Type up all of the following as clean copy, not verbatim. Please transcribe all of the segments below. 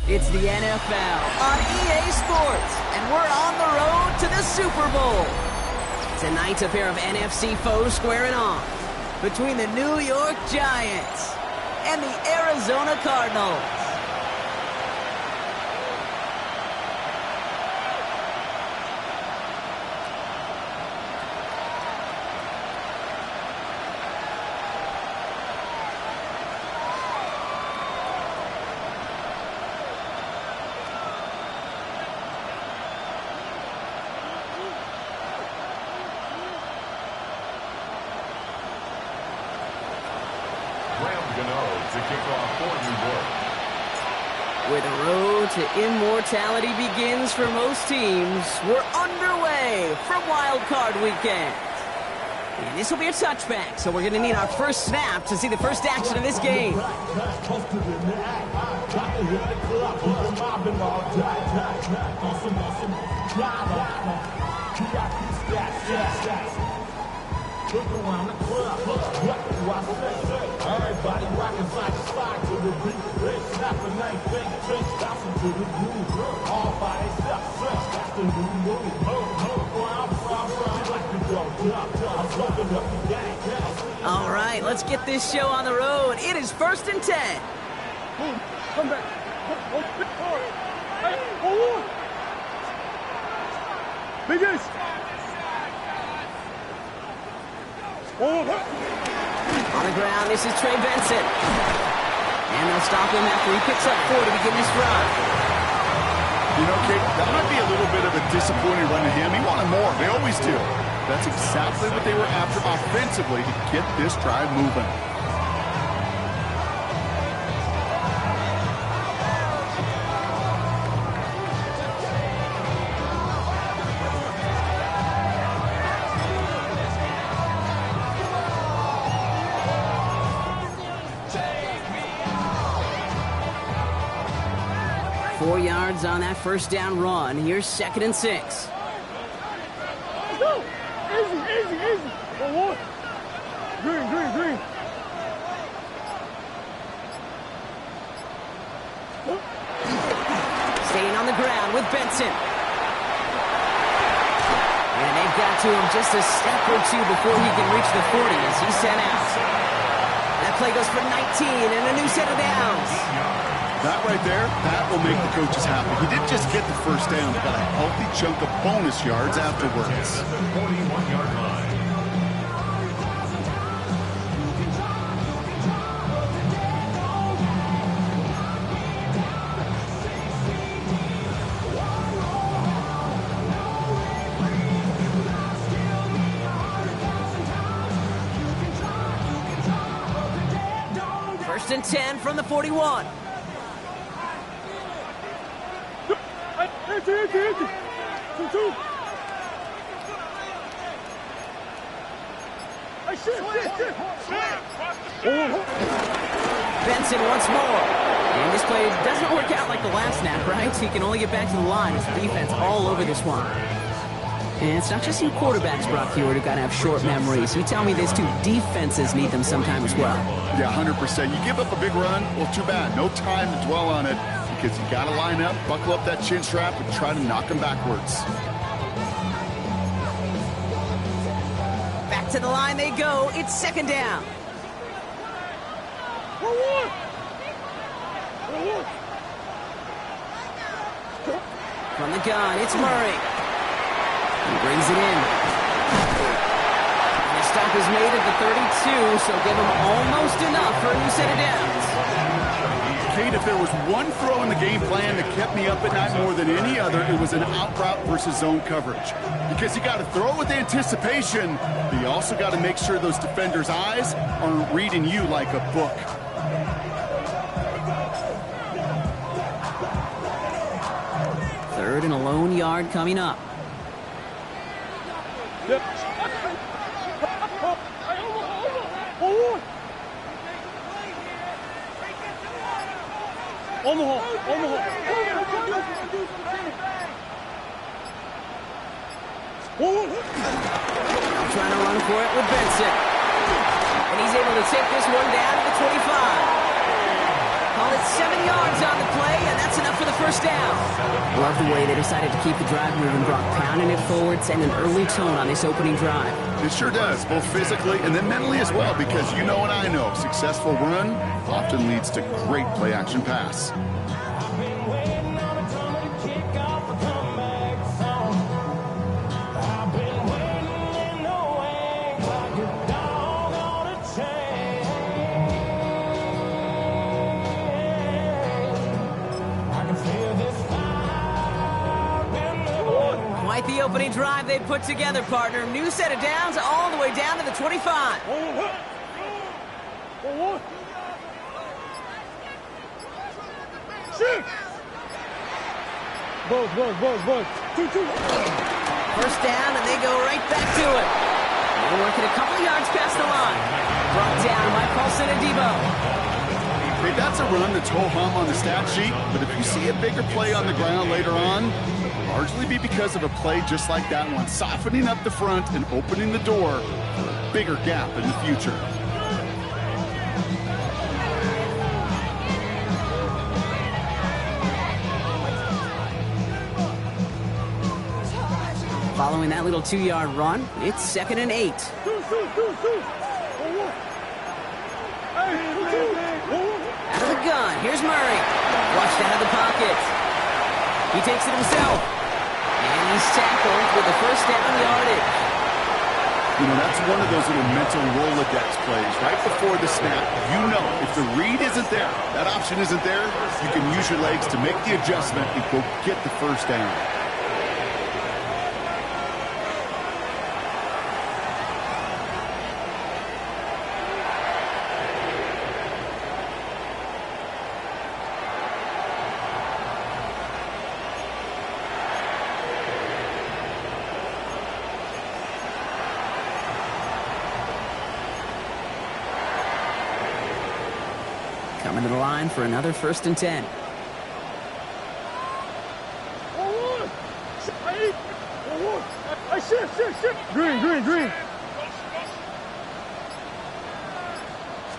It's the NFL on EA Sports, and we're on the road to the Super Bowl. Tonight's a pair of NFC foes squaring off between the New York Giants and the Arizona Cardinals. To kick off for New York. Where the road to immortality begins for most teams, we're underway from Wild Card Weekend. And this will be a touchback, so we're going to need our first snap to see the first action of this game. Look around the club, what do I say? Everybody rockin' side to side to the beat. They snapping, ain't think, drink, bouncing to the groove. All by themselves, fresh, that's the new move. Where I'm from, like to go jump. I'm fucking up the game. All right, let's get this show on the road. It is 1st and 10. Come back. Hey, forward. Biggest. On the ground, this is Trey Benson. And they'll stop him after he picks up 4 to begin this drive. You know, Kate, that might be a little bit of a disappointing run to him. He wanted more. They always do. That's exactly what they were after offensively to get this drive moving. 4 yards on that first down run. Here's 2nd and 6. Let's go. Easy. Forward. Green. Staying on the ground with Benson. And they've got to him just a step or two before he can reach the 40 as he's sent out. That play goes for 19 and a new set of downs. That right there, that will make the coaches happy. He didn't just get the first down. He got a healthy chunk of bonus yards afterwards. 41-yard line. First and 10 from the 41. Empty. 2. Hey, shit. Benson once more. And this play doesn't work out like the last snap, right? He can only get back to the line with the defense all over this one. And it's not just you quarterbacks, Brock Hewitt, who got to have short memories. You tell me this too, defenses need them sometime as well. Yeah, 100%. You give up a big run, well, too bad. No time to dwell on it because you got to line up, buckle up that chin strap, and try to knock them backwards. Back to the line they go. It's 2nd down. Forward. From the gun, it's Murray. He brings it in. And the stop is made at the 32, so give him almost enough for a new set of downs. Kate, if there was one throw in the game plan that kept me up at night more than any other, it was an out route versus zone coverage. Because you got to throw with anticipation, but you also got to make sure those defenders' eyes aren't reading you like a book. Third and a lone yard coming up. Forward. On the hole. Forward. Trying to run for it with Benson. And he's able to take this one down to the 25. Called it 7 yards on the play, and that's enough for the first down. Love the way they decided to keep the drive moving, Brock, pounding it forward, setting an early tone on this opening drive. It sure does, both physically and then mentally as well, because you know and I know, successful run often leads to great play-action pass. Quite the opening drive they put together, partner. New set of downs all the way down to the 25. Shoot! Buzz. 2-2. First down, and they go right back to it. They're working a couple yards past the line. Brought down by Paulson and Debo. Hey, that's a run that's ho-hum on the stat sheet, but if you see a bigger play on the ground later on, largely be because of a play just like that one, softening up the front and opening the door for a bigger gap in the future. Following that little 2-yard run, it's 2nd and 8. Out of the gun, here's Murray. Flushed out of the pocket. He takes it himself. And he's tackled with the first down yardage. You know, that's one of those little mental Rolodex plays. Right before the snap, you know if the read isn't there, that option isn't there, you can use your legs to make the adjustment and go get the first down. Coming to the line for another 1st and 10. Green.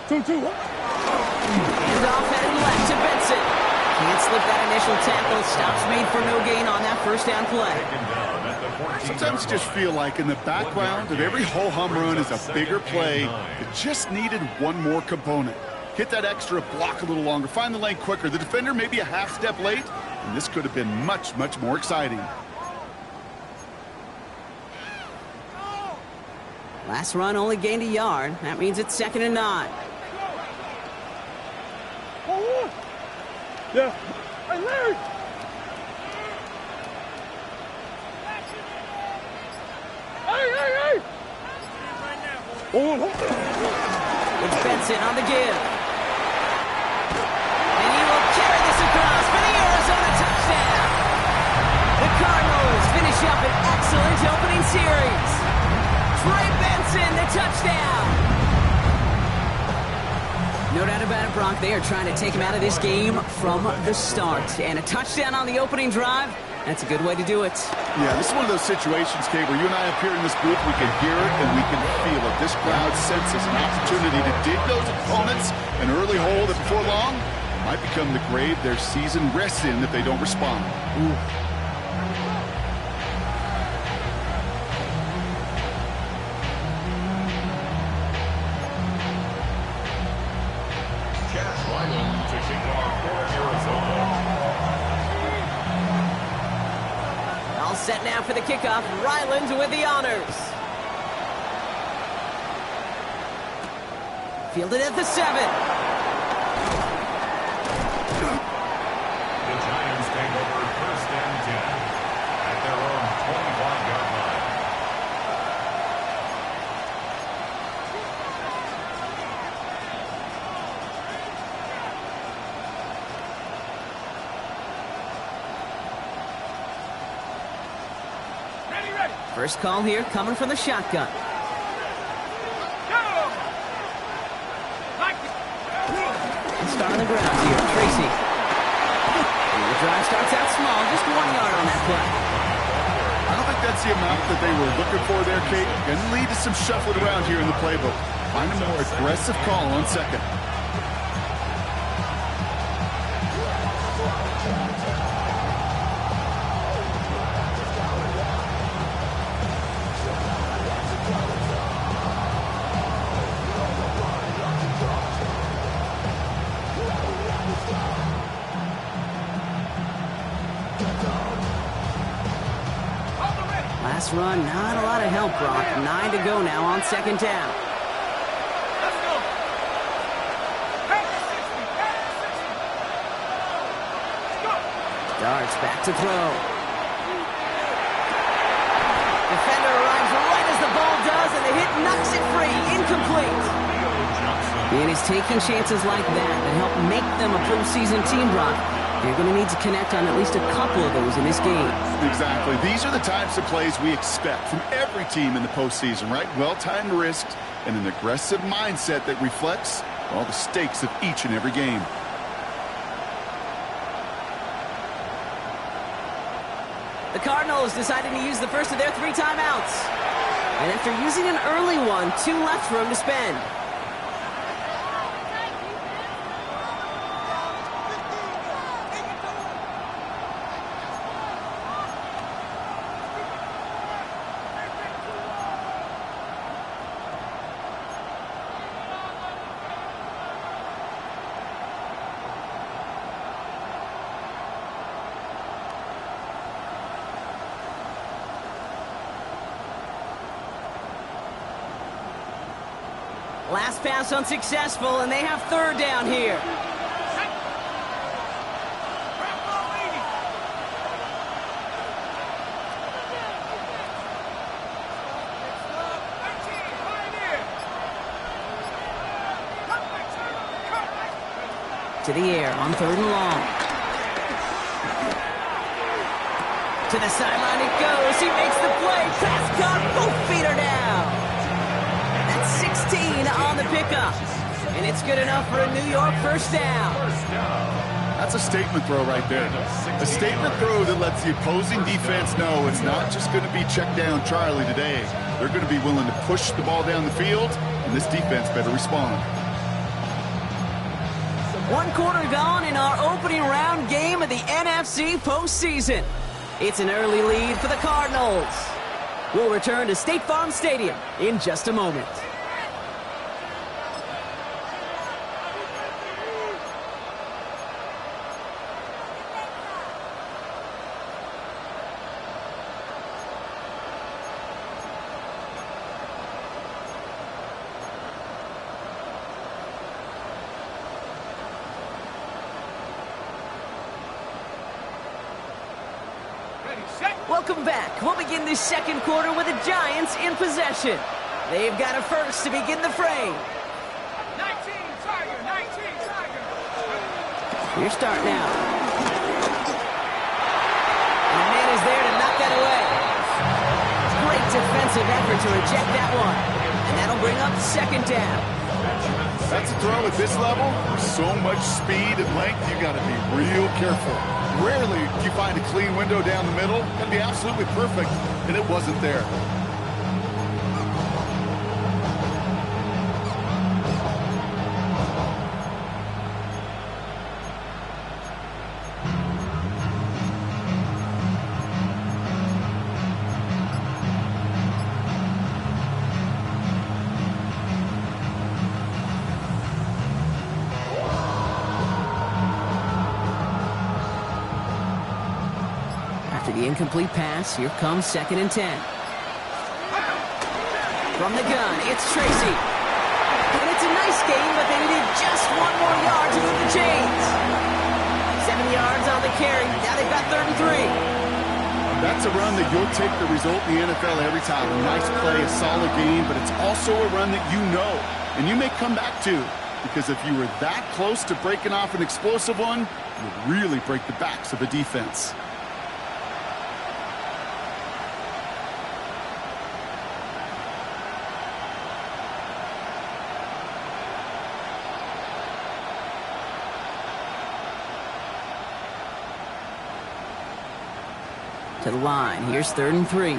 2-2. And off headed left to Benson. Can't slip that initial tackle. Stops made for no gain on that first down play. Sometimes you just feel like in the background of every ho-hum run is a bigger play that just needed one more component. Hit that extra block a little longer, find the lane quicker. The defender maybe a half step late, and this could have been much more exciting. Last run only gained a yard. That means it's 2nd and 9. Yeah. Hey, Larry! Hey! It's Benson on the give. And he will carry this across for the Arizona touchdown. The Cardinals finish up an excellent opening series. Trey Benson, the touchdown. No doubt about it, Brock. They are trying to take him out of this game from the start. And a touchdown on the opening drive, that's a good way to do it. Yeah, this is one of those situations, Kate, where you and I up here in this booth, we can hear it and we can feel it. This crowd senses an opportunity to dig those opponents an early hole that before long might become the grave their season rests in if they don't respond. Ooh. All set now for the kickoff. Ryland with the honors. Fielded at the 7. The Giants take over 1st and 10 at their own 25-yard line. First call here coming from the shotgun. Start on the ground here, Tracy. And the drive starts out small, just 1 yard on that play. I don't think that's the amount that they were looking for there, Kate. Going to lead to some shuffling around here in the playbook. Find a more aggressive call on 2nd. run, not a lot of help, Brock. 9 to go now on second down. Let's go. Darts back to throw. Defender arrives right as the ball does, and the hit knocks it free. Incomplete. And he's taking chances like that help make them a postseason team, Brock. They're going to need to connect on at least a couple of those in this game. Exactly. These are the types of plays we expect from every team in the postseason, right? Well-timed risks and an aggressive mindset that reflects all the stakes of each and every game. The Cardinals decided to use the first of their 3 timeouts. And after using an early one, 2 left for him to spend. Last pass unsuccessful, and they have 3rd down here. To the air on 3rd and long. To the sideline it goes. He makes the play. Pass caught. Both feet are down. That's 16 on the pickup. And it's good enough for a New York first down. That's a statement throw right there. A statement throw that lets the opposing defense know it's not just going to be check down Charlie today. They're going to be willing to push the ball down the field, and this defense better respond. 1 quarter gone in our opening round game of the NFC postseason. It's an early lead for the Cardinals. We'll return to State Farm Stadium in just a moment. Welcome back. We'll begin this second quarter with the Giants in possession. They've got a first to begin the frame. 19, Tiger, 19, Tiger. Your start now. And the man is there to knock that away. Great defensive effort to reject that one. And that'll bring up second down. That's a throw at this level. So much speed and length, you got to be real careful. Rarely do you find a clean window down the middle. That'd be absolutely perfect, and it wasn't there. The incomplete pass. Here comes 2nd and 10. From the gun, it's Tracy. And it's a nice game, but they needed just 1 more yard to move the chains. 7 yards on the carry. Now they've got 3rd and 3. That's a run that you'll take the result in the NFL every time. A nice play, a solid game, but it's also a run that you know and you may come back to, because if you were that close to breaking off an explosive one, you'd really break the backs of the defense. To the line. Here's 3rd and 3.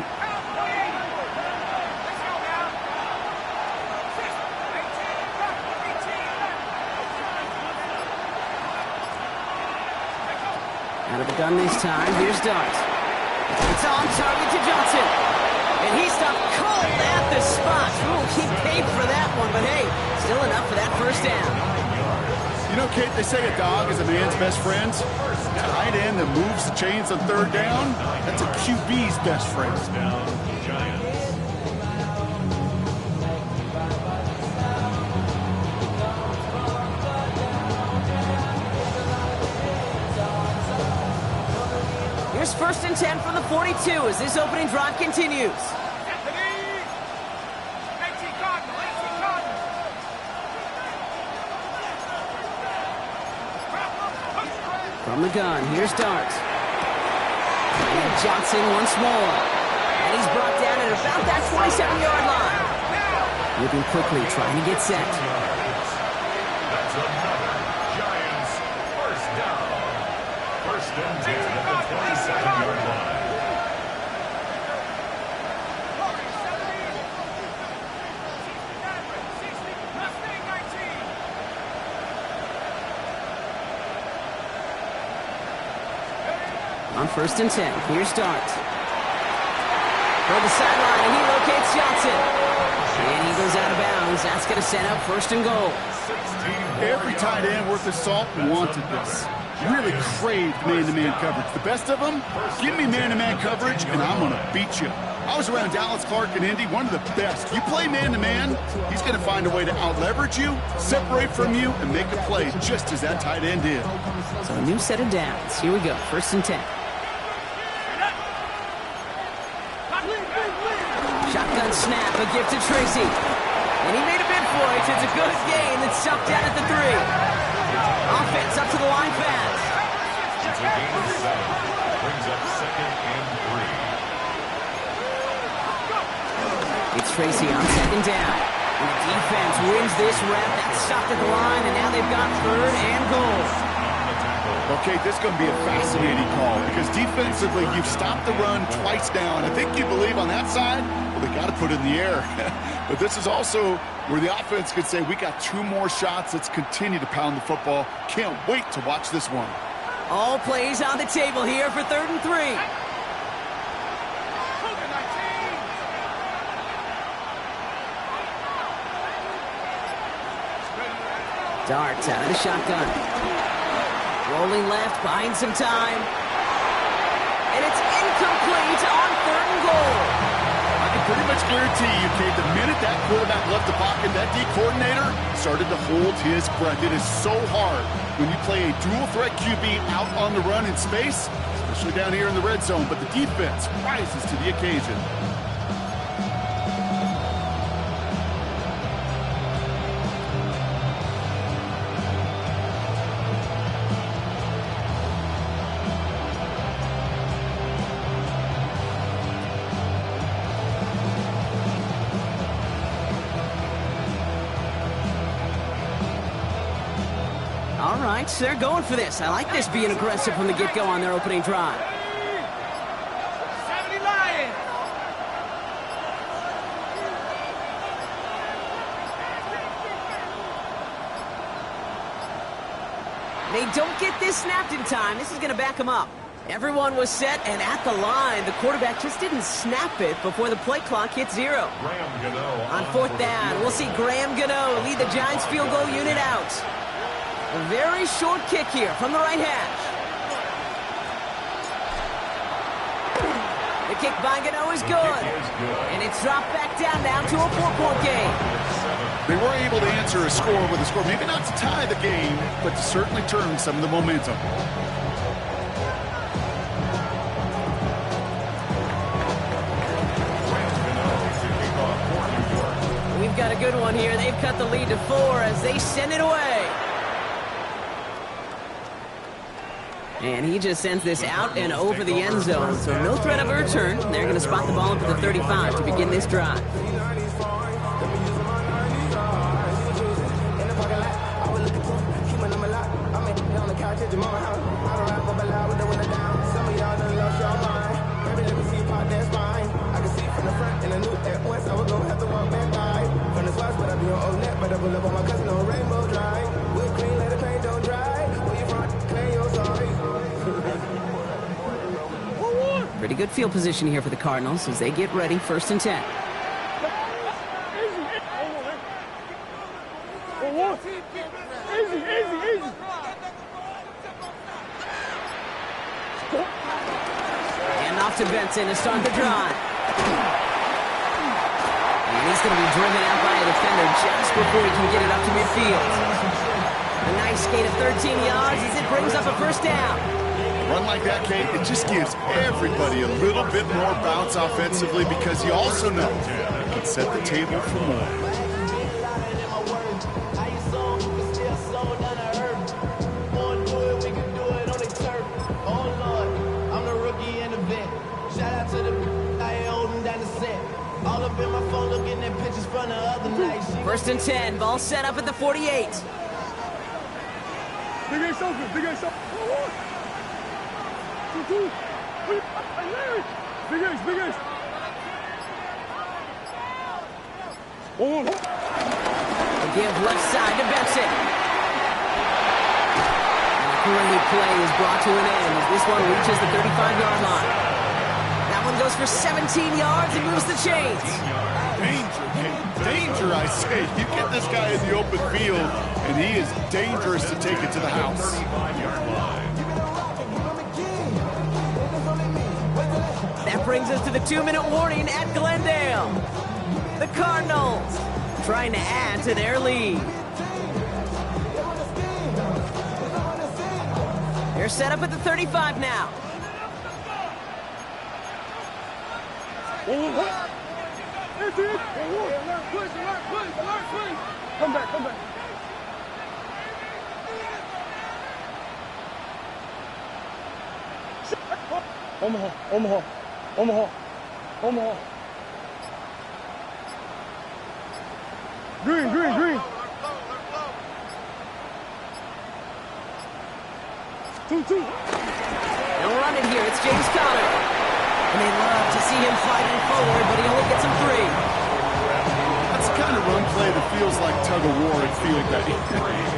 Out of the gun this time. Here's Dart. It's on target to Johnson. And he stopped cold at the spot. Ooh, he paid for that one, but hey, still enough for that first down. You know, Kate, they say a dog is a man's best friend. Tight end that moves the chains on 3rd down, that's a QB's best friend. first and 10 from the 42 as this opening drive continues. Anthony! 18 Cardinal, 18 Cardinal. From the gun, here's Dart. And Johnson once more. And he's brought down at about that 27-yard line. Moving quickly, trying to get set. That's another Giants first down. First and 10 at the 27-yard line. On first and 10, here's Dart. For the sideline, and he locates Johnson. And he goes out of bounds. That's going to set up first and goal. Every tight end worth his salt wanted this. Really craved man-to-man coverage. The best of them, give me man-to-man coverage, and I'm going to beat you. I was around Dallas Clark and Indy, one of the best. You play man-to-man, he's going to find a way to out-leverage you, separate from you, and make a play just as that tight end did. So a new set of downs. Here we go, first and 10. Shotgun snap, a gift to Tracy. And he made a bid for it. It's a good gain. It's stuffed down at the 3. Offense up to the line fast. It's a gain of 7. Brings up second and 3. It's Tracy on second down. And the defense wins this rep. That's stopped at the line, and now they've got third and goal. Okay, this is going to be a fascinating call because defensively, you've stopped the run twice down. I think you believe on that side, well, they got to put it in the air. But this is also where the offense could say, we got 2 more shots. Let's continue to pound the football. Can't wait to watch this one. All plays on the table here for third and 3. Darts out of the shotgun. Rolling left, buying some time. And it's incomplete on third and goal. I can pretty much guarantee you, Kate, the minute that quarterback left the pocket, that D coordinator started to hold his breath. It is so hard when you play a dual threat QB out on the run in space, especially down here in the red zone, but the defense rises to the occasion. All right, so they're going for this. I like this being aggressive from the get-go on their opening drive. 70 Lions. They don't get this snapped in time. This is going to back them up. Everyone was set and at the line. The quarterback just didn't snap it before the play clock hit 0. Graham Gano On fourth down, we'll see Graham Gano lead the Giants field goal unit out. A very short kick here from the right hash. The kick by Gano is good. And it's dropped back down now to a 4-point game. They were able to answer a score with a score, maybe not to tie the game, but to certainly turn some of the momentum. We've got a good one here. They've cut the lead to 4 as they send it away. And he just sends this out and over the end zone. So no threat of a return. They're going to spot the ball up at the 35 to begin this drive. Pretty good field position here for the Cardinals as they get ready, first and 10. And off to Benson to start the drive. And he's going to be driven out by a defender just before he can get it up to midfield. A nice gain of 13 yards as it brings up a first down. Run like that, Kate, it just gives everybody a little bit more bounce offensively because you also know it can set the table for more. First and 10, ball set up at the 48. Big Ace open, Big Ace open. 2-2. Big Ace, Big Ace. 1-1. Give left side to Benson. And a great play is brought to an end as this one reaches the 35-yard line. That one goes for 17 yards and moves the chains. Danger, Kate. Danger, I say. You get this guy in the open field, and he is dangerous to take it to the house. 35-yard line. That brings us to the 2-minute warning at Glendale. The Cardinals trying to add to their lead. They're set up at the 35 now. Come back, come back. Omaha, Omaha, Omaha, Omaha. Green, green, green. 2-2. They'll run it here. It's James Conner. And they love to see him fighting forward, but he only gets him 3. That's the kind of run play that feels like tug-of-war at field day.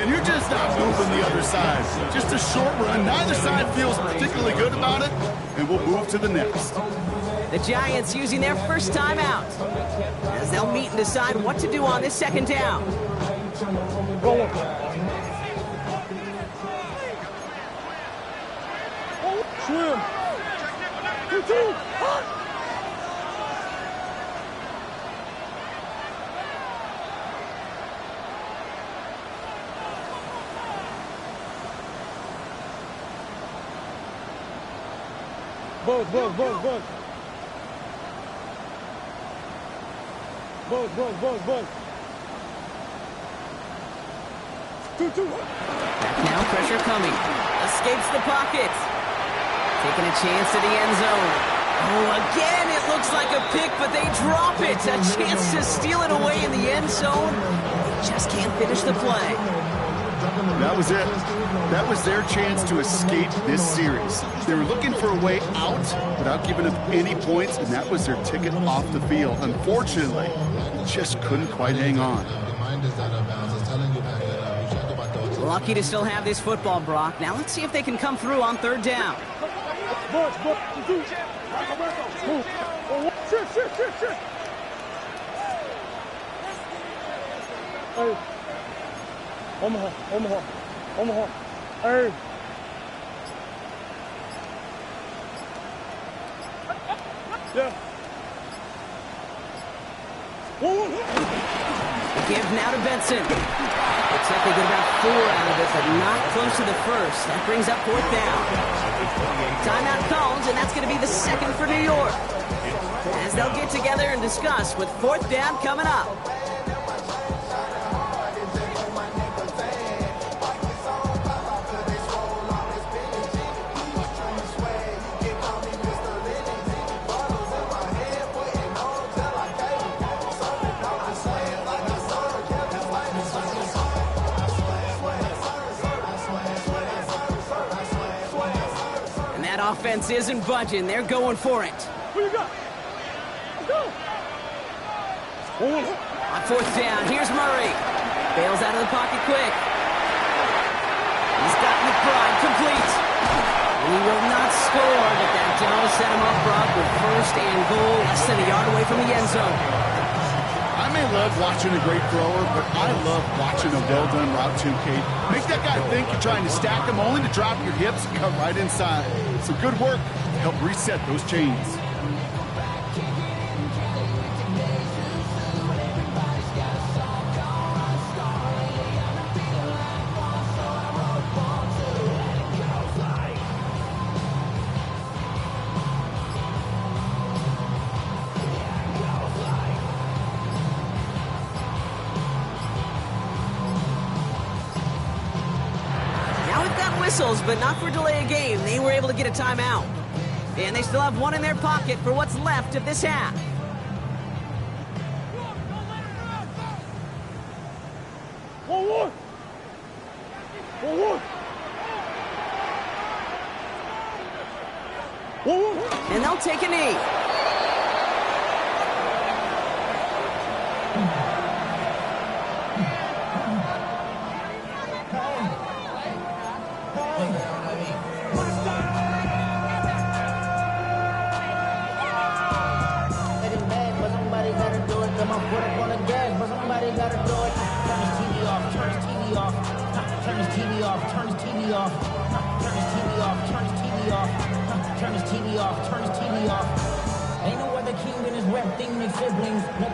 And you're just not moving the other side. Just a short run. Neither side feels particularly good about it, and we'll move to the next. The Giants using their first timeout as they'll meet and decide what to do on this second down. Go on. Swim. 2-2. Buzz, buzz, buzz, buzz. Buzz, buzz, buzz, buzz. 2-2. Now pressure coming. Escapes the pocket. Taking a chance to the end zone. Oh, again, it looks like a pick, but they drop it. A chance to steal it away in the end zone. Just can't finish the play. That was it. That was their chance to escape this series. They were looking for a way out without giving up any points, and that was their ticket off the field. Unfortunately, just couldn't quite hang on. Lucky to still have this football, Brock. Now let's see if they can come through on third down. Hey. Omaha, Omaha, Omaha. Hey. Yeah. Give now to Benson. Looks like they get about 4 out of it, but not close to the first. That brings up fourth down. Timeout calls, and that's going to be the second for New York. As they'll get together and discuss with fourth down coming up. Offense isn't budging. They're going for it. What you got? Let's go. On fourth down, here's Murray. Bails out of the pocket quick. He's got McBride complete. He will not score, but that does set him up, Brock, with first and goal, less than a yard away from the end zone. I may love watching a great thrower, but I love watching a well-done route too, Kate. Make that guy think you're trying to stack him only to drop your hips and cut right inside. Some good work to help reset those chains. whistles, but not for delay of game. They were able to get a timeout. And they still have one in their pocket for what's left of this half. And they'll take a knee.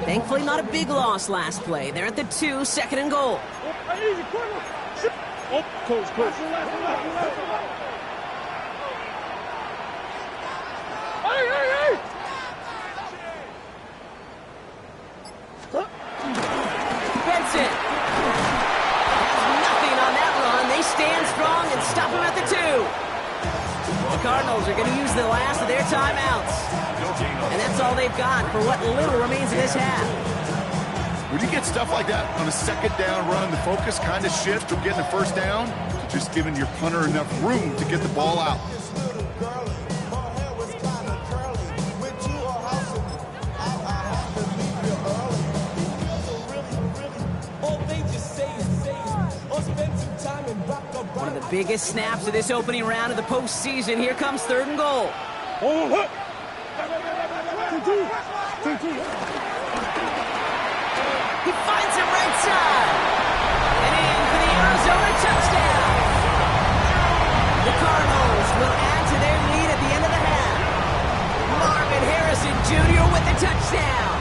Thankfully, not a big loss last play. They're at the 2, 2nd and goal. Benson has nothing on that run. They stand strong and stop him at the 2. The Cardinals are going to use the last of their timeouts. And that's all they've got for what little remains of this half. When you get stuff like that on a 2nd down run, the focus kind of shifts from getting the 1st down to just giving your punter enough room to get the ball out. One of the biggest snaps of this opening round of the postseason. Here comes 3rd and goal. He finds him right side. And in for the Arizona touchdown. The Cardinals will add to their lead at the end of the half. Marvin Harrison Jr. with the touchdown.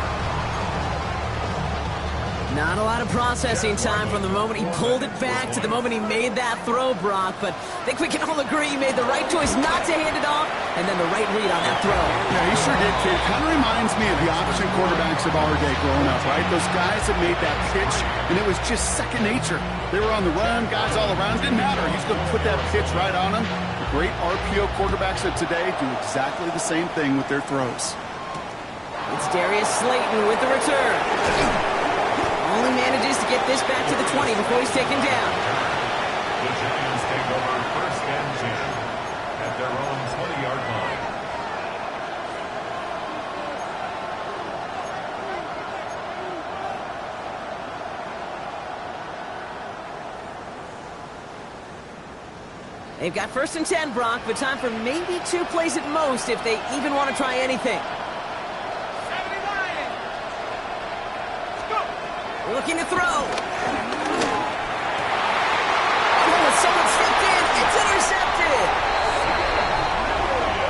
Not a lot of processing time from the moment he pulled it back to the moment he made that throw, Brock. But I think we can all agree he made the right choice not to hand it off, and then the right read on that throw. Yeah, he sure did, kid. Kind of reminds me of the option quarterbacks of our day growing up, right? Those guys that made that pitch, and it was just second nature. They were on the run, guys all around. Didn't matter. He's going to put that pitch right on them. The great RPO quarterbacks of today do exactly the same thing with their throws. It's Darius Slayton with the return. Only manages to get this back to the 20 before he's taken down. The Giants take over 1st and 10 at their own 20-yard line. They've got 1st and 10, Brock, but time for maybe 2 plays at most if they even want to try anything. Looking to throw. Oh, someone stepped in. It's intercepted.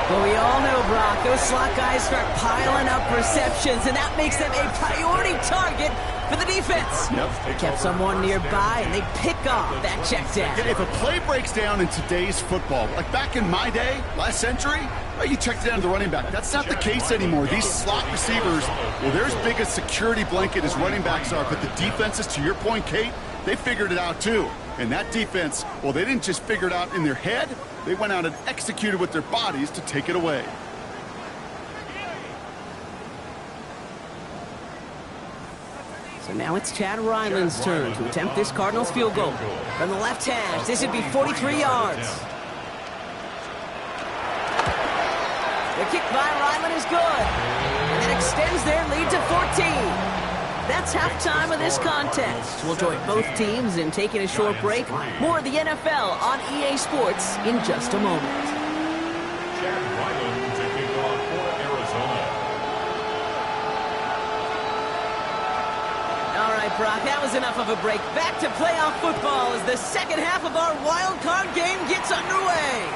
Well, we all know, Brock, those slot guys start piling up receptions, and that makes them a priority target for the defense. They kept someone nearby, and they pick off that check down. If a play breaks down in today's football, like back in my day, last century, you checked it down to the running back. That's not the case anymore. These slot receivers, well, they're as big a security blanket as running backs are, but the defenses, to your point, Kate, they figured it out too. And that defense, well, they didn't just figure it out in their head. They went out and executed with their bodies to take it away. So now it's Chad Ryland's turn to attempt this Cardinals field goal. From the left hash, this would be 43 yards. The kick by Ryland is good. And it extends their lead to 14. That's halftime of this contest. We'll join both teams in taking a short break. More of the NFL on EA Sports in just a moment. Chad Ryland to kick off for Arizona. All right, Brock, that was enough of a break. Back to playoff football as the second half of our wild card game gets underway.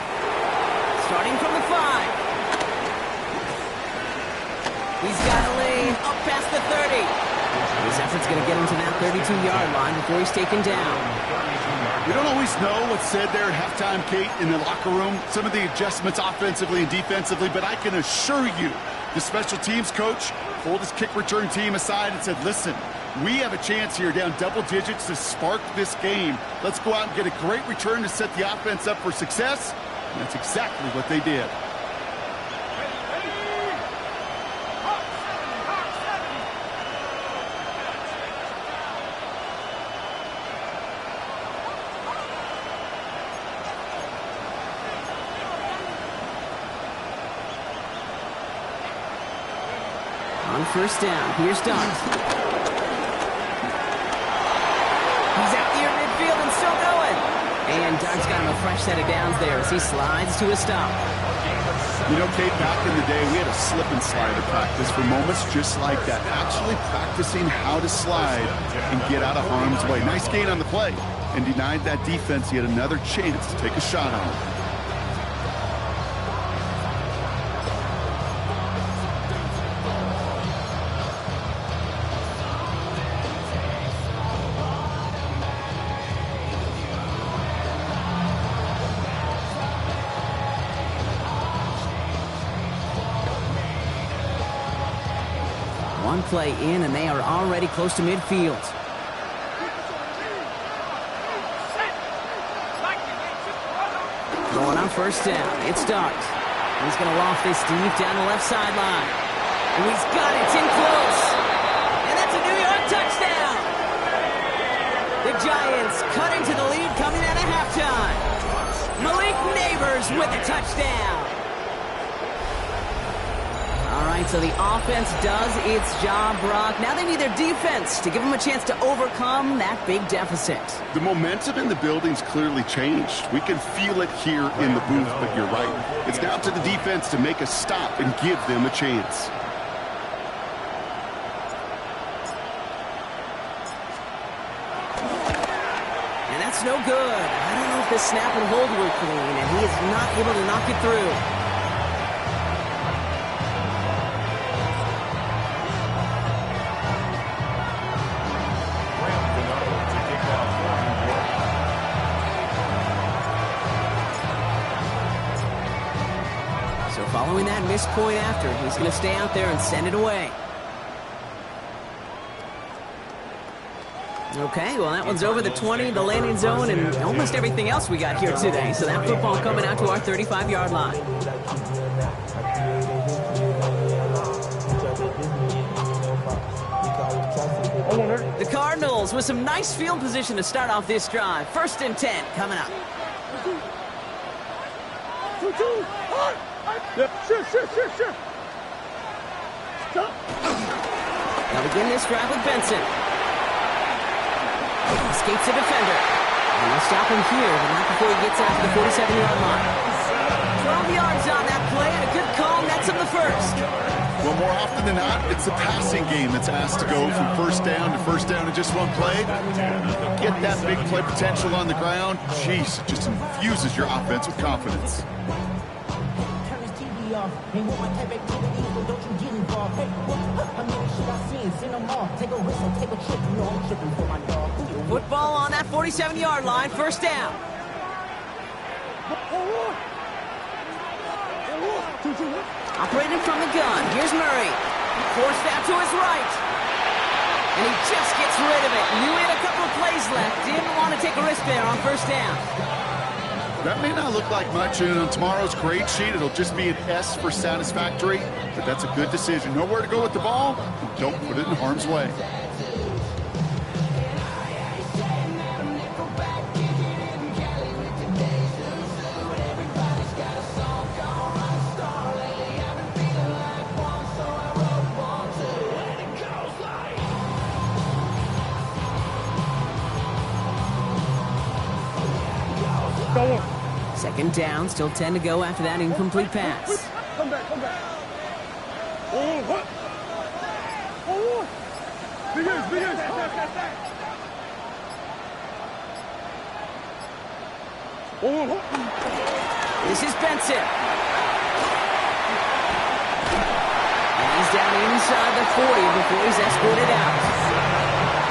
Starting from the 5. He's got a lane up past the 30. His effort's going to get him to that 32-yard line before he's taken down. We don't always know what's said there at halftime, Kate, in the locker room. Some of the adjustments offensively and defensively, but I can assure you the special teams coach, pulled his kick return team aside and said, listen, we have a chance here down double digits to spark this game. Let's go out and get a great return to set the offense up for success. And that's exactly what they did. On first down, here's Doug. He's out near midfield and still going. And Doug's got him a fresh set of downs there as he slides to a stop. You know, Kate, back in the day, we had a slip and slide at practice for moments just like that. Actually practicing how to slide and get out of harm's way. Nice gain on the play. And denied that defense yet another chance to take a shot on him. One play in, and they are already close to midfield. Going on first down, it's Doug. He's going to loft this deep down the left sideline. And he's got it, it's in close. And that's a New York touchdown. The Giants cut into the lead coming out of halftime. Malik Neighbors with a touchdown. All right, so the offense does its job, Brock. Now they need their defense to give them a chance to overcome that big deficit. The momentum in the building's clearly changed. We can feel it here in the booth, but you're right. It's now to the defense to make a stop and give them a chance. And that's no good. I don't know if the snap and hold were clean, and he is not able to knock it through. Following that missed point after, he's going to stay out there and send it away. Okay, well, that one's over the 20, the landing zone, and almost everything else we got here today. So that football coming out to our 35-yard line. The Cardinals with some nice field position to start off this drive. 1st and 10 coming up. Sure. Stop. They'll begin this drive with Benson. Escapes the defender. And they'll stop him here, but not before he gets out to the 47-yard line. 12 yards on that play, and a good call nets him the first. Well, more often than not, it's the passing game that's asked to go from first down in just one play. Get that big play potential on the ground. Jeez, it just infuses your offense with confidence. Ain't want my type activity, so don't you get involved. Hey, I mean, shit I seen, send them off. Take a risk, take a trip, you know I'm tripping for my dog. Football on that 47-yard line, 1st down. Operating from the gun, here's Murray. Forced out to his right. And he just gets rid of it. Knew he had a couple of plays left. Didn't want to take a risk there on 1st down. That may not look like much, and on tomorrow's grade sheet, it'll just be an S for satisfactory, but that's a good decision. Know where to go with the ball, and don't put it in harm's way. Second down, still 10 to go after that incomplete pass. Come back. Big ass. This is Benson. And he's down inside the 40 before he's escorted out.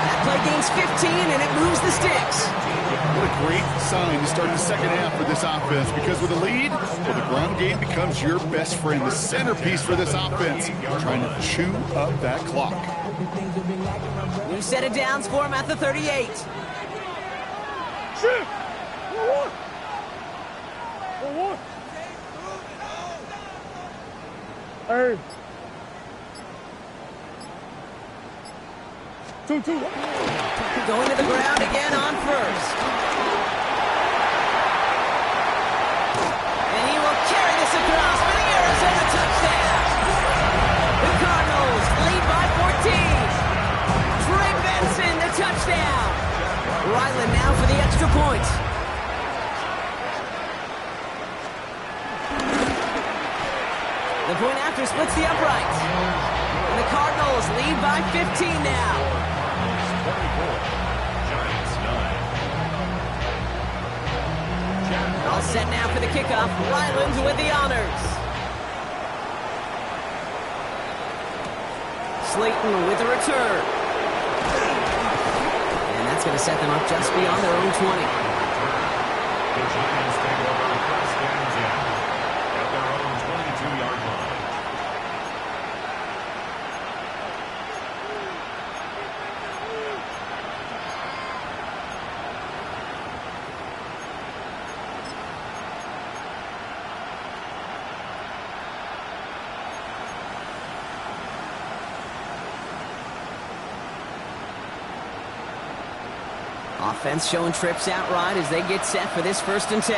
That play gains 15, and it moves the sticks. What a great sign to start the second half for this offense, because with a lead, well, the ground game becomes your best friend, the centerpiece for this offense, trying to chew up that clock. New set of downs for him at the 38. Hey. 2-2. Going to the ground again on first. And he will carry this across for the Arizona touchdown. The Cardinals lead by 14. Trey Benson, the touchdown. Ryland now for the extra point. The point after splits the uprights. And the Cardinals lead by 15 now. 24, Giants 9. All set now for the kickoff. Ryland with the honors. Slayton with the return. And that's going to set them up just beyond their own 20. The Giants take over first and 10 at their own 22-yard line. Offense showing trips out right as they get set for this 1st and 10.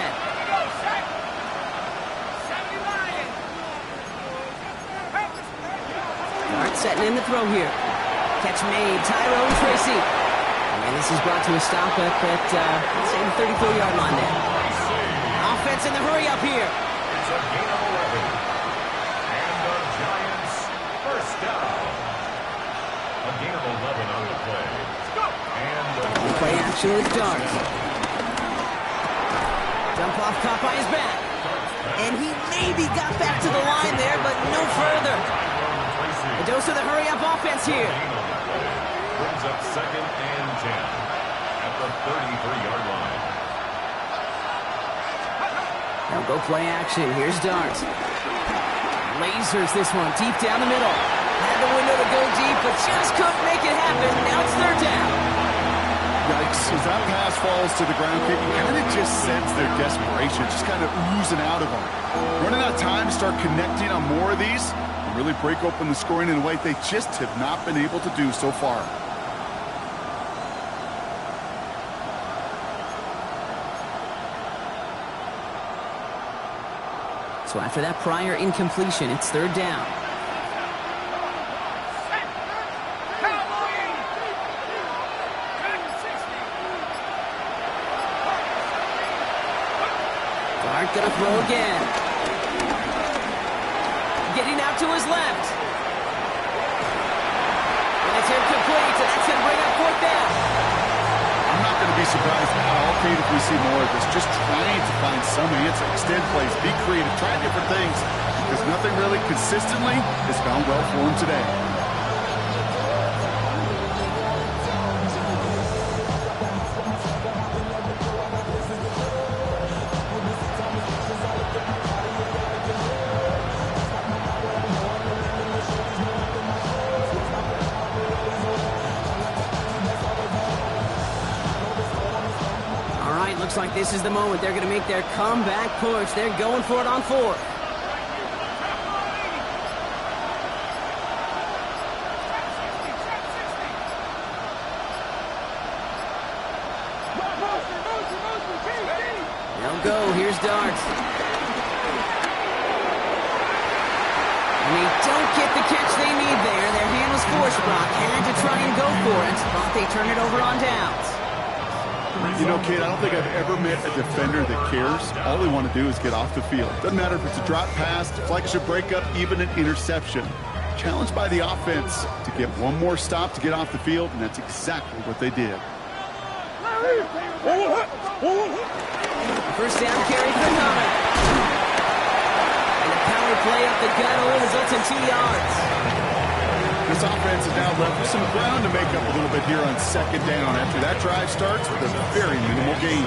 Dart setting in the throw here. Catch made, Tyrone Tracy. And this is brought to a stop up at, let's say, the 34-yard line there. Offense in the hurry up here. It's a gain of 11. And the Giants first down. A gain of 11 on the play. And Play action with Dart. Jump off caught by his back. And he maybe got back to the line there, but no further. A dose of the hurry-up offense here. brings up 2nd and 10 at the 33-yard line. Now go play action. Here's Dart. Lasers this one deep down the middle. Had the window to go deep, but just couldn't make it happen. Now it's 3rd down. Yikes, as that pass falls to the ground, you kind of just sense their desperation, just kind of oozing out of them. Running out of time to start connecting on more of these and really break open the scoring in a way they just have not been able to do so far. So after that prior incompletion, it's 3rd down. Dart gonna throw again. Getting out to his left. And it's incomplete, so that's gonna bring up 4th down. I'm not going to be surprised at all, Kate, if we see more of this. Just trying to find some answer. Extend plays, be creative, try different things. Because nothing really consistently has gone well for him today. Looks like this is the moment. They're going to make their comeback push. They're going for it on 4th. They'll go. Here's Dart. And they don't get the catch they need there. Their hand was forced, Brock. Had to try and go for it. Thought they turn it over on downs. You know, kid, I don't think I've ever met a defender that cares. All they want to do is get off the field. Doesn't matter if it's a drop pass, deflection, breakup, even an interception. Challenged by the offense to get one more stop to get off the field, and that's exactly what they did. First down carry for Connor. And a power play up the gut only results in 2 yards. This offense is now left with some ground to make up a little bit here on second down after that drive starts with a very minimal gain.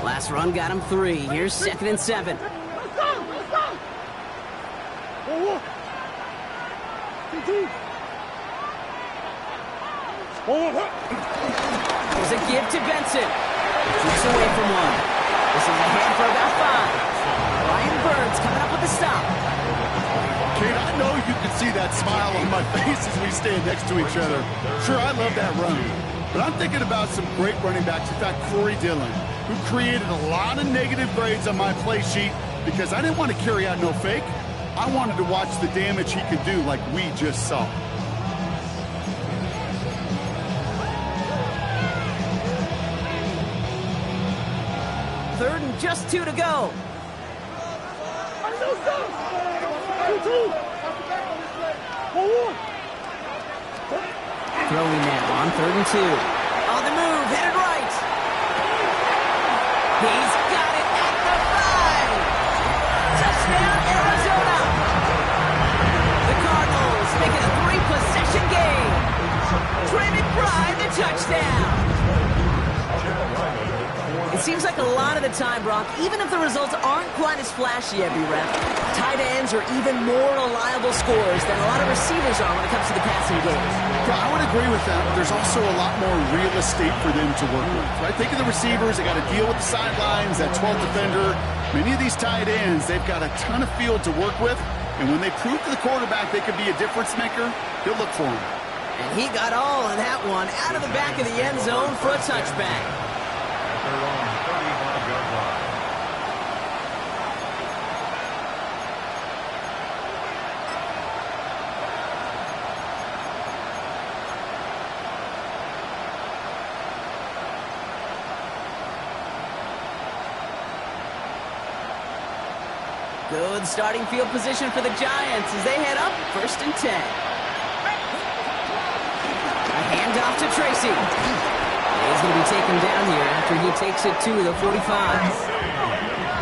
Last run got him 3. Here's 2nd and 7. There's a give to Benson. Keeps away from one. This is a hit for about 5. Ryan Burns coming up with the stop. Kate, I know you can see that smile on my face as we stand next to each other. Sure, I love that run. But I'm thinking about some great running backs. In fact, Corey Dillon, who created a lot of negative grades on my play sheet because I didn't want to carry out no fake. I wanted to watch the damage he could do like we just saw. Third and just 2 to go. Throwing now on 3rd and 2. On the move, headed right. He's got it at the 5. Touchdown, Arizona. The Cardinals make it a 3-possession game. Trey McBride, the touchdown. It seems like a lot of the time, Brock, even if the results aren't quite as flashy every rep, tight ends are even more reliable scorers than a lot of receivers are when it comes to the passing game. Yeah, I would agree with that, but there's also a lot more real estate for them to work with. Right? Think of the receivers. They got to deal with the sidelines, that 12th defender. Many of these tight ends, they've got a ton of field to work with, and when they prove to the quarterback they could be a difference maker, he'll look for him. And he got all in that one out of the back of the end zone for a touchback. They're on 35-yard line. Good starting field position for the Giants as they head up 1st and 10. A handoff to Tracy. He's going to be taken down here after he takes it to the 45.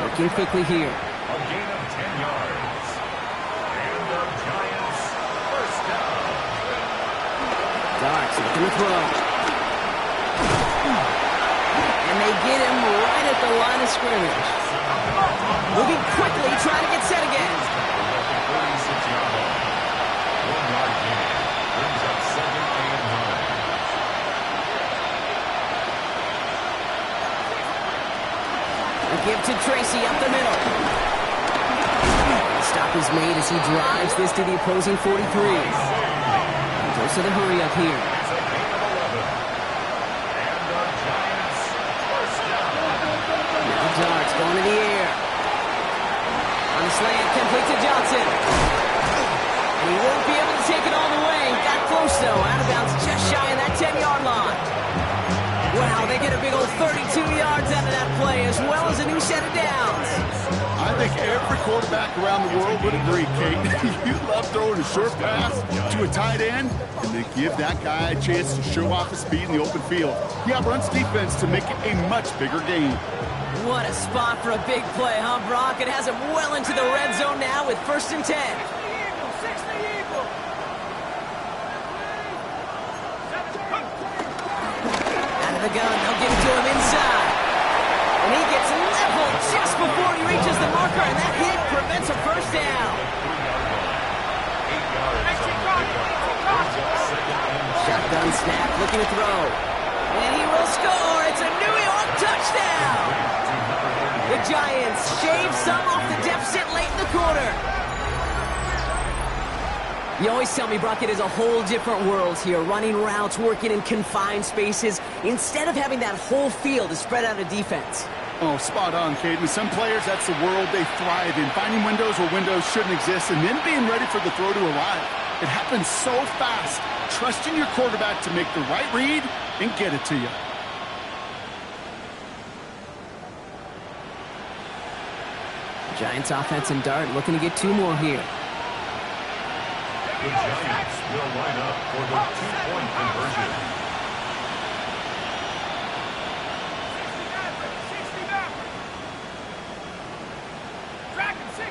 Working quickly here. A gain of 10 yards. And the Giants first down. Darts looking to throw. And they get him right at the line of scrimmage. Moving quickly, trying to get set again. 36-yard line. 1-yard gain. Brings up 2nd and 9. A give to Tracy up the middle. The stop is made as he drives this to the opposing 43. Goes to the hurry up here. It's a gain of 11. And the Giants first down. Now Darts going to the air. On the slant, complete to Johnson. And he won't be able to take it all the way. Got close, though. Out of bounds just shy of that 10-yard line. Wow, they get a big old 32 yards out of that play, as well as a new set of downs. I think every quarterback around the world would agree, Kate. You love throwing a short pass to a tight end, and they give that guy a chance to show off his speed in the open field. He outruns defense to make it a much bigger game. What a spot for a big play, huh, Brock? It has him well into the red zone now with 1st and 10. Out of the gun, they'll give it to him inside. And he gets leveled just before he reaches the marker, and that hit prevents a first down. 8 yards on the pickup. Brings up 2nd and 10. Shotgun snap, looking to throw. And he will score. It's a New York touchdown. The Giants shave some off the deficit late in the quarter. You always tell me, Brock, it is a whole different world here, running routes, working in confined spaces, instead of having that whole field to spread out a defense. Oh, spot on, Kate. With some players, that's the world they thrive in, finding windows where windows shouldn't exist, and then being ready for the throw to arrive. It happens so fast. Trusting your quarterback to make the right read and get it to you. Giants offense and Dart looking to get 2 more here. The Giants will line up for the two-point conversion. 60 now. Tracking 60.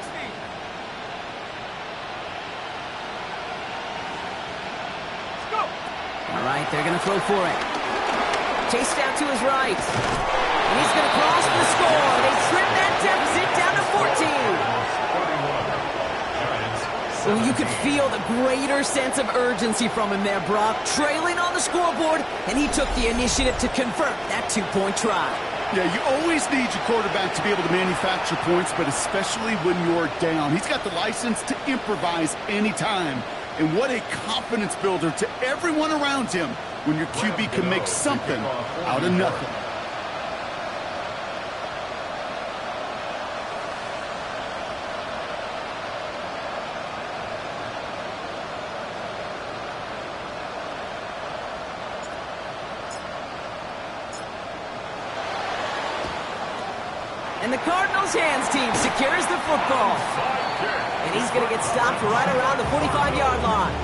Let's go. All right, they're going to throw for it. Chased out to his right. And he's going to cross for the score. They trim that deficit down to 14. Well, you could feel the greater sense of urgency from him there, Brock. Trailing on the scoreboard, and he took the initiative to convert that two-point try. Yeah, you always need your quarterback to be able to manufacture points, but especially when you're down. He's got the license to improvise anytime. And what a confidence builder to everyone around him when your QB can make something out of nothing. And the Cardinals' hands team secures the football. And he's going to get stopped right around the 45-yard line.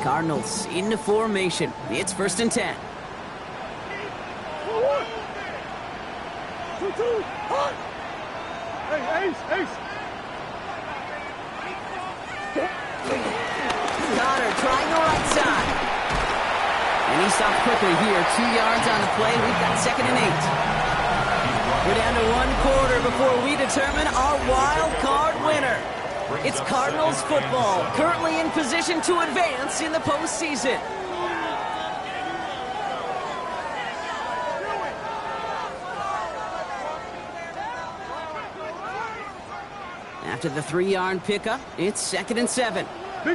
Cardinals into formation. It's 1st and 10. Connor trying the right side. And he stopped quickly here. 2 yards on the play. We've got 2nd and 8. We're down to 1 quarter before we determine our wild card winner. It's Cardinals football, currently in position to advance in the postseason. After the 3-yard pickup, it's 2nd and 7. From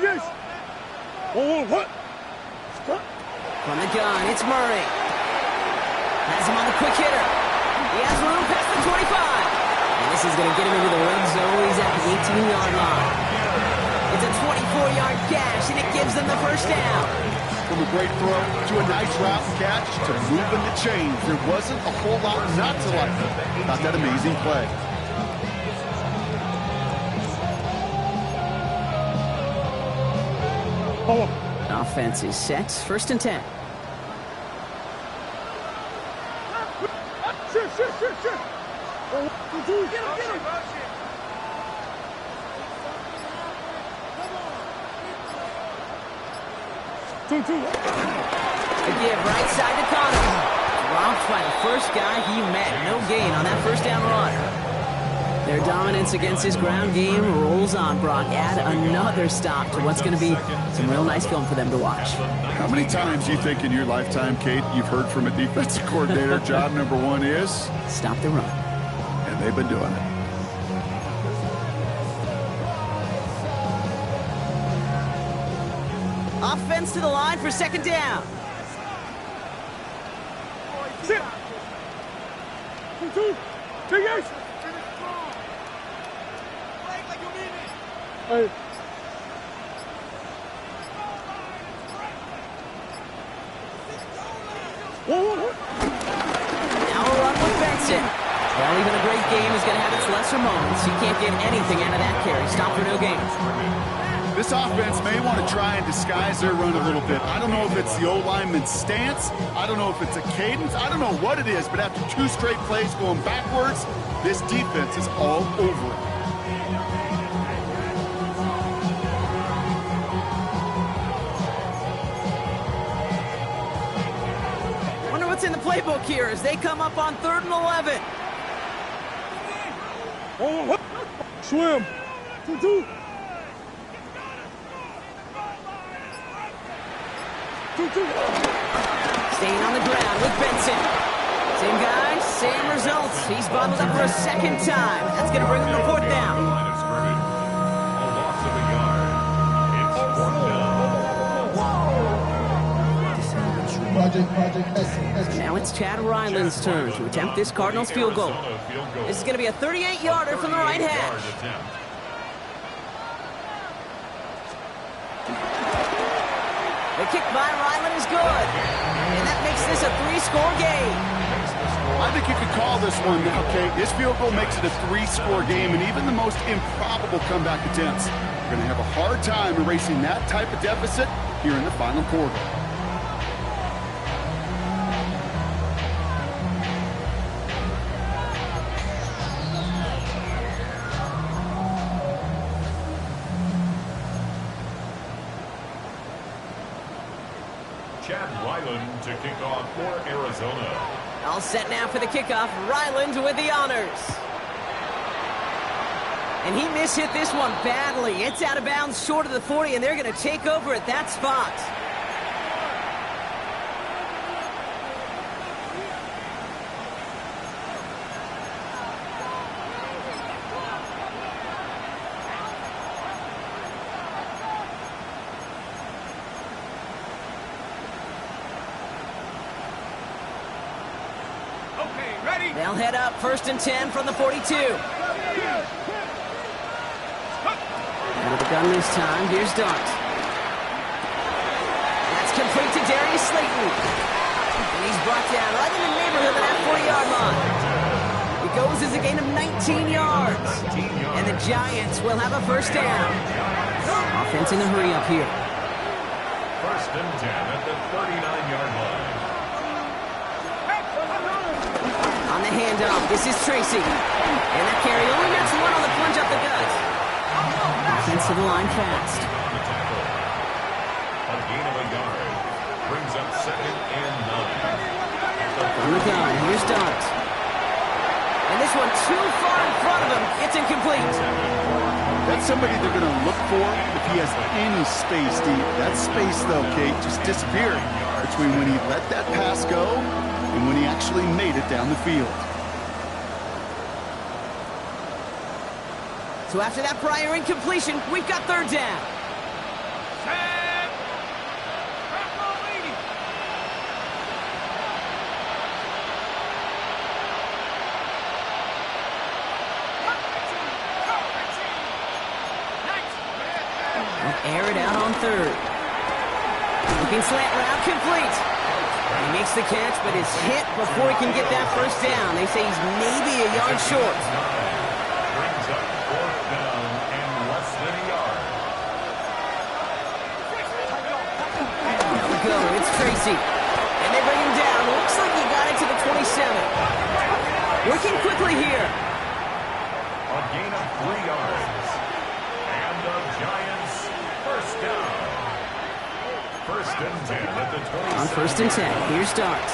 the gun, it's Murray. Has him on the quick hitter. He has room past the 25. And this is going to get him into the red zone. He's at the 18-yard line. It's a 24-yard gash, and it gives them the first down. From a great throw to a nice route catch to moving the chains. There wasn't a whole lot not to like about that amazing play. Offense is set. 1st and 10. The give right side to Connor. Dropped by the first guy he met. No gain on that first down run. Their dominance against his ground game rolls on, Brock. Add another stop to what's going to be some real nice film for them to watch. How many times do you think in your lifetime, Kate, you've heard from a defensive coordinator, job number 1 is? Stop the run. And they've been doing it. Offense to the line for 2nd down. Sit. 2, 2, guys. Now a run with Benson. Well, even a great game is going to have its lesser moments. He can't get anything out of that carry. Stop for no gain. This offense may want to try and disguise their run a little bit. I don't know if it's the O-lineman's stance. I don't know if it's a cadence. I don't know what it is, but after 2 straight plays going backwards, this defense is all over it. Wonder what's in the playbook here as they come up on 3rd and 11. Swim. 2. Staying on the ground with Benson. Same guy, same results. He's bottled up for a 2nd time. That's going to bring him to 4th down. A loss of a yard. It's 4th down. Now it's Chad Ryland's turn to attempt this Cardinals field goal. This is going to be a 38-yarder from the right hash. kick by Ryland is good. And that makes this a 3-score game. I think you could call this one now, Kate. This field goal makes it a 3-score game, and even the most improbable comeback attempts are going to have a hard time erasing that type of deficit here in the final quarter. Ryland to kick off for Arizona. All set now for the kickoff. Ryland with the honors. And he mishit this one badly. It's out of bounds short of the 40, and they're going to take over at that spot. They'll head up 1st and 10 from the 42. Out of the gun this time. Here's Dart. That's complete to Darius Slayton. And he's brought down right in the neighborhood of that 40-yard line. It goes as a gain of 19 yards. And the Giants will have a first down. Offense in a hurry up here. 1st and 10 at the 39-yard line. On the handoff, this is Tracy. And that carry only gets one on the plunge up the gut. Offense to the line fast. A gain of a yard. Brings up 2nd and 9. On the gun, here's Dart. And this one too far in front of him. It's incomplete. That's somebody they're going to look for if he has any space deep. That space, though, Kate, just disappeared between when he let that pass go and when he actually made it down the field. So after that prior incompletion, we've got 3rd down. Air it out on 3rd. Looking slant route, complete. He makes the catch, but is hit before he can get that first down. They say he's maybe a yard short. Brings up 4th down and less than a yard. Now we go. It's Tracy. And they bring him down. Looks like he got it to the 27. Working quickly here. A gain of 3 yards. And the Giants first down. 1st and 10 at the 27. On 1st and 10, here's Dart.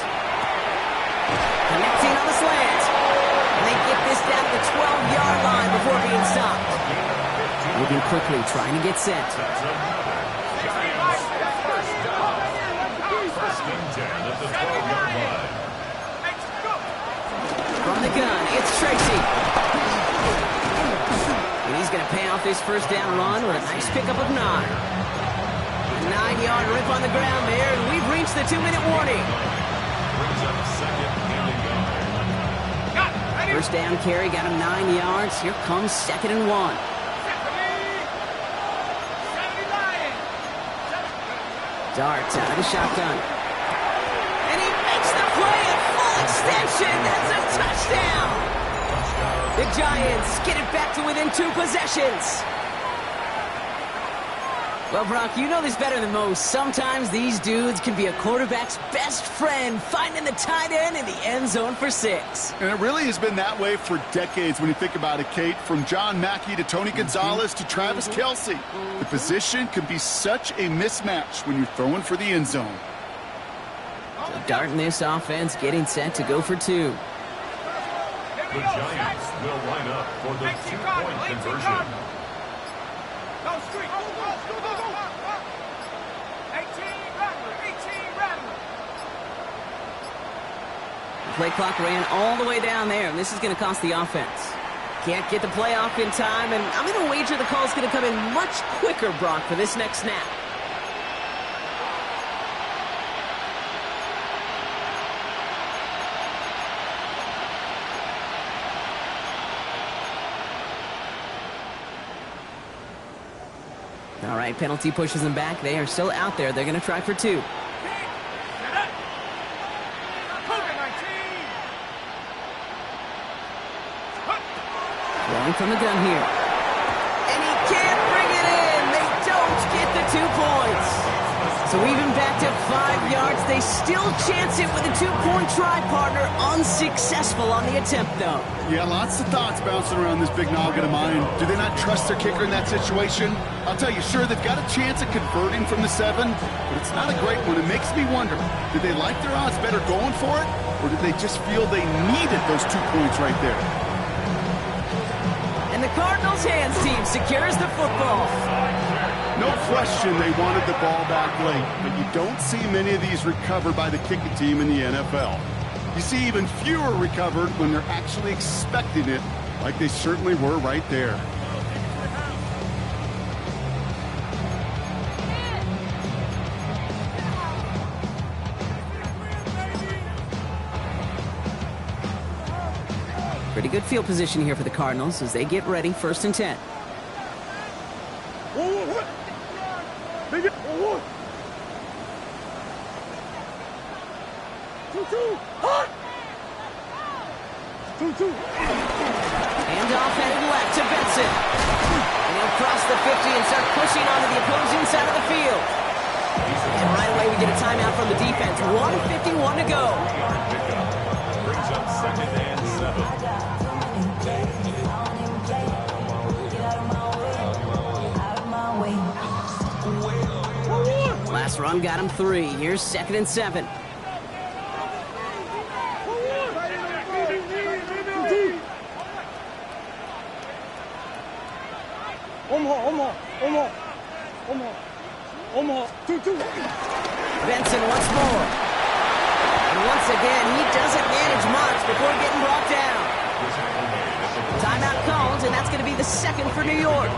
Connecting on the slant. And they get this down to the 12-yard line before being stopped. Moving quickly, trying to get set. That's another Giants first down. 1st and 10 at the 12-yard line. From the gun, it's Tracy. And he's going to pay off this first down run with a nice pickup of 9. 9-yard rip on the ground there, and we've reached the 2-minute warning. Brings up 2nd and a yard. First down carry, got him 9 yards. Here comes 2nd and 1. Dart out of the shotgun. And he makes the play at full extension. That's a touchdown. The Giants get it back to within 2 possessions. Well, Brock, you know this better than most. Sometimes these dudes can be a quarterback's best friend, finding the tight end in the end zone for 6. And it really has been that way for decades when you think about it, Kate. From John Mackey to Tony Gonzalez to Travis Kelce. The position can be such a mismatch when you're throwing for the end zone. So Dart in this offense getting set to go for 2. The Giants will line up for the 2-point conversion. The play clock ran all the way down there, and this is going to cost the offense. Can't get the play off in time, and I'm going to wager the call's going to come in much quicker, Brock, for this next snap. All right, penalty pushes them back. They are still out there. They're going to try for 2. Rolling from the gun here. And he can't bring it in. They don't get the 2 points. So even back to 5 yards, they still chance it with a 2-point try, partner. Unsuccessful on the attempt, though. Yeah, lots of thoughts bouncing around this big noggin of mine. Do they not trust their kicker in that situation? I'll tell you, sure, they've got a chance at converting from the 7, but it's not a great one. It makes me wonder, did they like their odds better going for it, or did they just feel they needed those 2 points right there? And the Cardinals' hands team secures the football. No question they wanted the ball back late, but you don't see many of these recovered by the kicking team in the NFL. You see even fewer recovered when they're actually expecting it, like they certainly were right there. Pretty good field position here for the Cardinals as they get ready, 1st and 10. Handoff headed left to Benson. And he'll cross the 50 and start pushing onto the opposing side of the field. And right away we get a timeout from the defense. 1:51 to go. Brings up 2nd and 7. Last run got him 3. Here's 2nd and 7. Benson once more. And once again, he doesn't manage much before getting brought down. Timeout called, and that's going to be the 2nd for New York.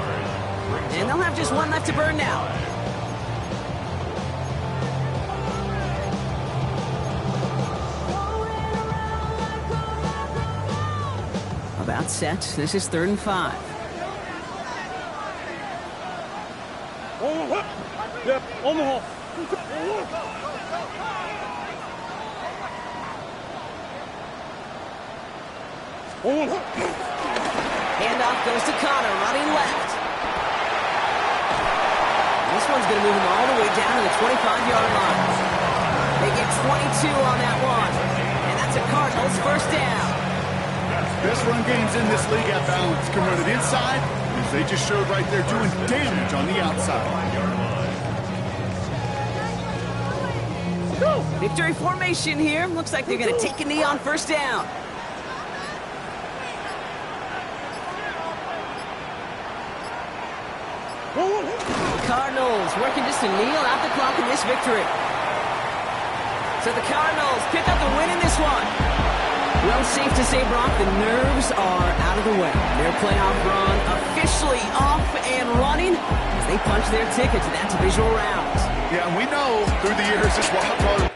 And they'll have just 1 left to burn now. About set. This is 3rd and 5. Omaha. Handoff goes to Connor, running left. This one's going to move him all the way down to the 25-yard line. They get 22 on that one. And that's a Cardinals 1st down. Best run games in this league at balance can run it inside, as they just showed right there, doing damage on the outside. Victory formation here. Looks like they're going to take a knee on 1st down. Cardinals working just to kneel out the clock in this victory. So the Cardinals pick up the win in this one. Well, safe to say, Brock, the nerves are out of the way. Their playoff run officially off and running as they punch their ticket to that divisional round. Yeah, and we know through the years this wild card.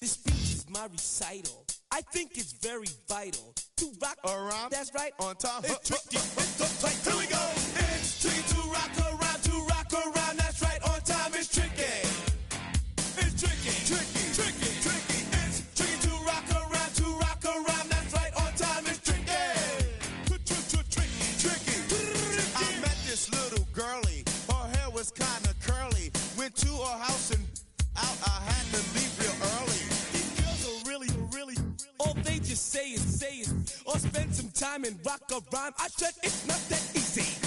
This speech is my recital. I think it's very vital to rock around. That's right. On time. It's tricky. It's the play. Here we go. It's tricky to rock around. To rock around. That's right. On time. It's tricky. It's tricky. Tricky. Tricky. Tricky. It's tricky to rock around. To rock around. That's right. On time. It's tricky. Tricky. Tricky. I met this little girlie. Her hair was kind of curly. Went to her house and out. I had to leave real early. All they just say is, or spend some time and rock a rhyme. I said it's not that easy.